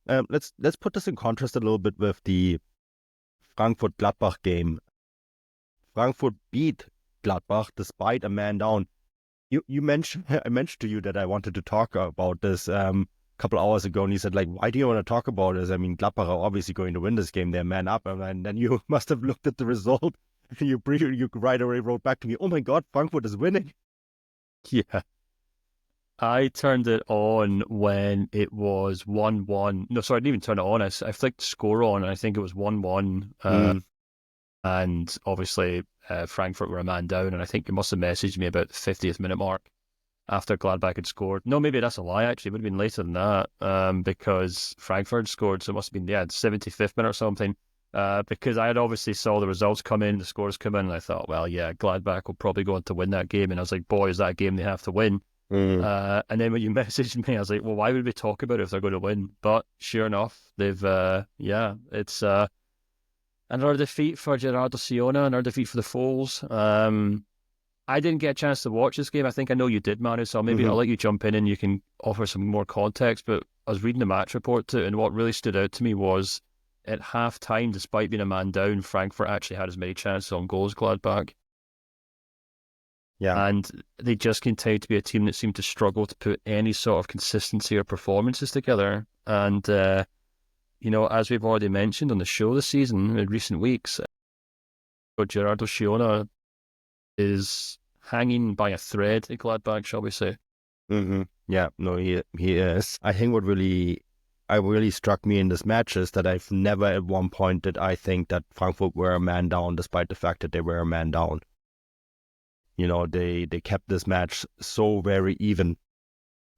Let's put this in contrast a little bit with the Frankfurt Gladbach game. Frankfurt beat Gladbach despite a man down. You mentioned I mentioned to you that I wanted to talk about this a couple hours ago, and you said like, why do you want to talk about this? I mean, Gladbach are obviously going to win this game. They're man up, and then you must have looked at the result. You right away wrote back to me, "Oh my God, Frankfurt is winning." Yeah, I turned it on when it was 1-1. No, sorry, I didn't even turn it on. I flicked score on, and I think it was 1-1. Mm, And obviously, Frankfurt were a man down, and I think you must have messaged me about the 50th minute mark after Gladbach had scored. No, maybe that's a lie, actually. It would have been later than that because Frankfurt scored, so it must have been, yeah, 75th minute or something. Because I had obviously saw the results come in, the scores come in, and I thought, well, yeah, Gladbach will probably go on to win that game. And I was like, boy, is that a game they have to win. mm. And then when you messaged me, I was like, well, why would we talk about it if they're going to win? But sure enough, they've, yeah, it's another defeat for Gerardo Seoane, another defeat for the Foals. I didn't get a chance to watch this game. I think I know you did, Manu, so maybe Hmm. I'll let you jump in and you can offer some more context. But I was reading the match report too, and what really stood out to me was at half time, despite being a man down, Frankfurt actually had as many chances on goal as Gladbach. Yeah, And they just continued to be a team that seemed to struggle to put any sort of consistency or performances together. And, as we've already mentioned on the show this season in recent weeks, Gerardo Seoane is hanging by a thread at Gladbach, shall we say. yeah. No, he is. I think what really struck me in this match is that I've never at one point did I think that Frankfurt were a man down, despite the fact that they were a man down. They kept this match so very even,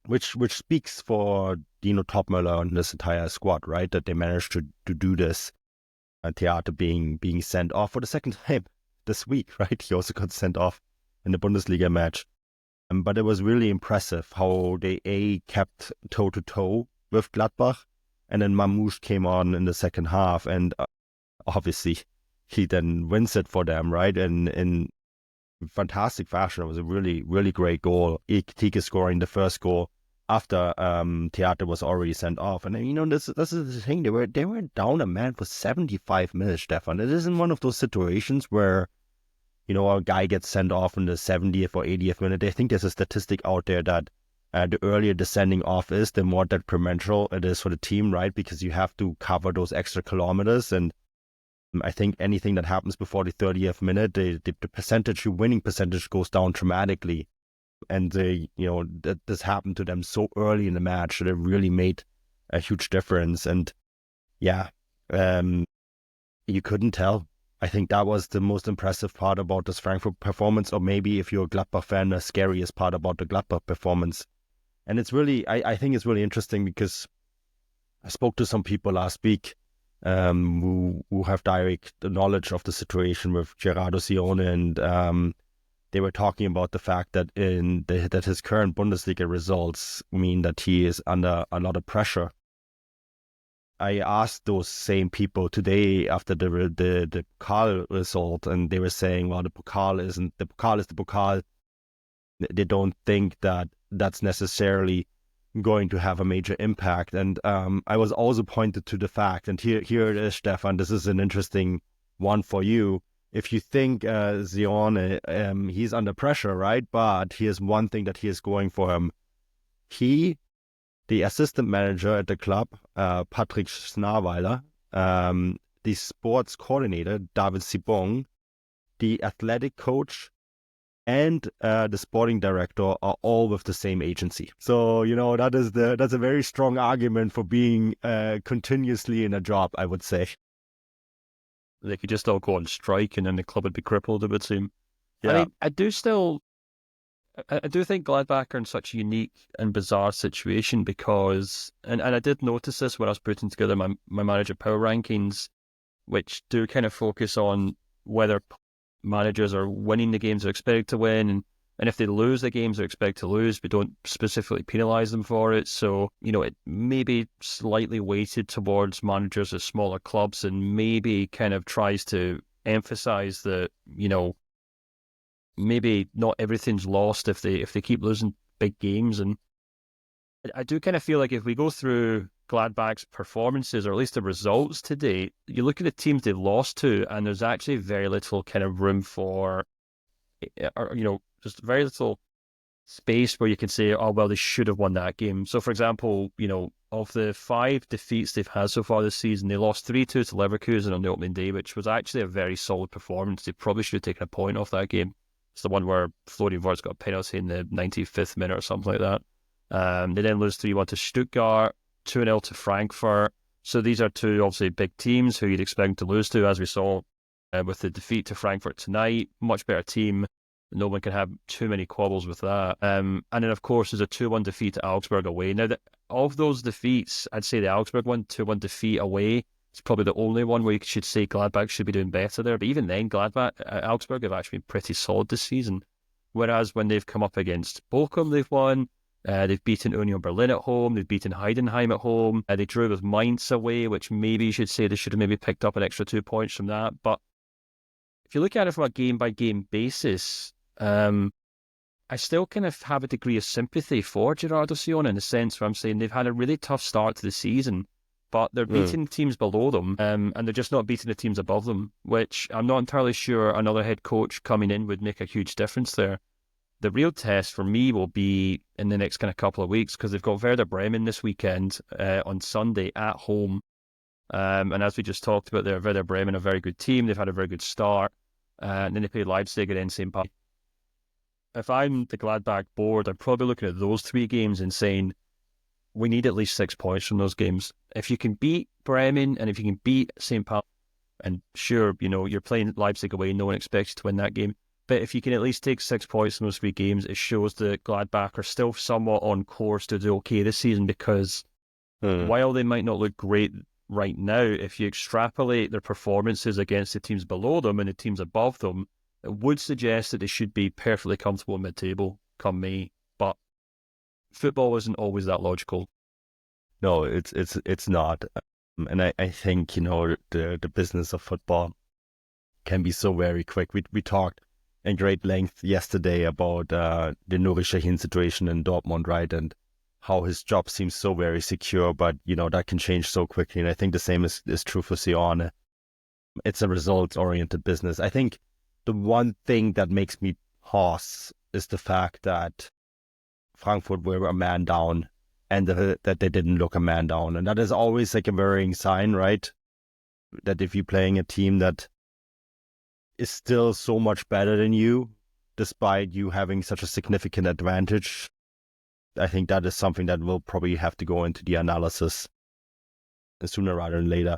which speaks for Dino Topmöller and this entire squad, right? That they managed to do this. Theater being sent off for the second time this week, right? He also got sent off in the Bundesliga match. But it was really impressive how they kept toe to toe with Gladbach, and then Mamouche came on in the second half, and obviously he then wins it for them, right? And in fantastic fashion. It was a really, really great goal. Ekitike scoring the first goal after Theater was already sent off. And this is the thing. They were down a man for 75 minutes, Stefan. It isn't one of those situations where a guy gets sent off in the 70th or 80th minute. I think there's a statistic out there that the earlier the sending off is, the more detrimental it is for the team, right? Because you have to cover those extra kilometers, and I think anything that happens before the 30th minute, the winning percentage goes down dramatically. And this happened to them so early in the match that it really made a huge difference. And yeah, um, you couldn't tell. I think that was the most impressive part about this Frankfurt performance, or maybe if you're a Gladbach fan, the scariest part about the Gladbach performance. And it's really, I think it's really interesting because I spoke to some people last week who have direct knowledge of the situation with Gerardo Seoane, and they were talking about the fact that that his current Bundesliga results mean that he is under a lot of pressure. I asked those same people today after the Pokal result, and they were saying, well, the Pokal is the Pokal. They don't think that that's necessarily going to have a major impact. And I was also pointed to the fact, and here it is, Stefan, this is an interesting one for you. If you think Zione, he's under pressure, right? But here's one thing that he is going for him. The assistant manager at the club, Patrick Schnarweiler, the sports coordinator, David Sibong, the athletic coach, and the sporting director are all with the same agency. So that's a very strong argument for being continuously in a job, I would say. They could just all go on strike and then the club would be crippled, it would seem. I Yeah. mean, I do think Gladbach are in such a unique and bizarre situation because, and I did notice this when I was putting together my manager power rankings, which do kind of focus on whether managers are winning the games they're expected to win, and if they lose the games they're expected to lose, we don't specifically penalise them for it. So, it may be slightly weighted towards managers of smaller clubs and maybe kind of tries to emphasise that, maybe not everything's lost if they keep losing big games. And I do kind of feel like if we go through Gladbach's performances, or at least the results today, you look at the teams they've lost to, and there's actually very little kind of room for, or, just very little space where you can say, oh, well, they should have won that game. So, for example, of the 5 defeats they've had so far this season, they lost 3-2 to Leverkusen on the opening day, which was actually a very solid performance. They probably should have taken a point off that game. It's the one where Florian Wirtz got a penalty in the 95th minute or something like that. They then lose 3-1 to Stuttgart, 2-0 to Frankfurt. So these are two obviously big teams who you'd expect to lose to, as we saw with the defeat to Frankfurt tonight. Much better team. No one can have too many quabbles with that. And then, of course, there's a 2-1 defeat to Augsburg away. Now, of those defeats, I'd say the Augsburg one, 2-1 defeat away, it's probably the only one where you should say Gladbach should be doing better there. But even then, Augsburg have actually been pretty solid this season. Whereas when they've come up against Bochum, they've won. They've beaten Union Berlin at home. They've beaten Heidenheim at home. They drew with Mainz away, which maybe you should say they should have maybe picked up an extra 2 points from that. But if you look at it from a game-by-game basis, I still kind of have a degree of sympathy for Gerardo Seoane in the sense where I'm saying they've had a really tough start to the season, but they're beating teams below them, and they're just not beating the teams above them, which I'm not entirely sure another head coach coming in would make a huge difference there. The real test for me will be in the next kind of couple of weeks, because they've got Werder Bremen this weekend on Sunday at home. And as we just talked about there, Werder Bremen, a very good team. They've had a very good start. And then they play Leipzig and then St. Pauli. If I'm the Gladbach board, I'm probably looking at those 3 games and saying, we need at least 6 points from those games. If you can beat Bremen and if you can beat St. Pauli, and sure, you're playing Leipzig away, no one expects you to win that game. But if you can at least take 6 points from those 3 games, it shows that Gladbach are still somewhat on course to do okay this season, because while they might not look great right now, if you extrapolate their performances against the teams below them and the teams above them, it would suggest that they should be perfectly comfortable mid-table come May. But football isn't always that logical. No, it's not. And I think, the business of football can be so very quick. We talked in great length yesterday about the Nuri Sahin situation in Dortmund, right? And how his job seems so very secure, but, that can change so quickly. And I think the same is true for Seoane. It's a results-oriented business. I think the one thing that makes me pause is the fact that Frankfurt were a man down and that they didn't look a man down. And that is always like a worrying sign, right? That if you're playing a team that is still so much better than you, despite you having such a significant advantage, I think that is something that will probably have to go into the analysis sooner rather than later.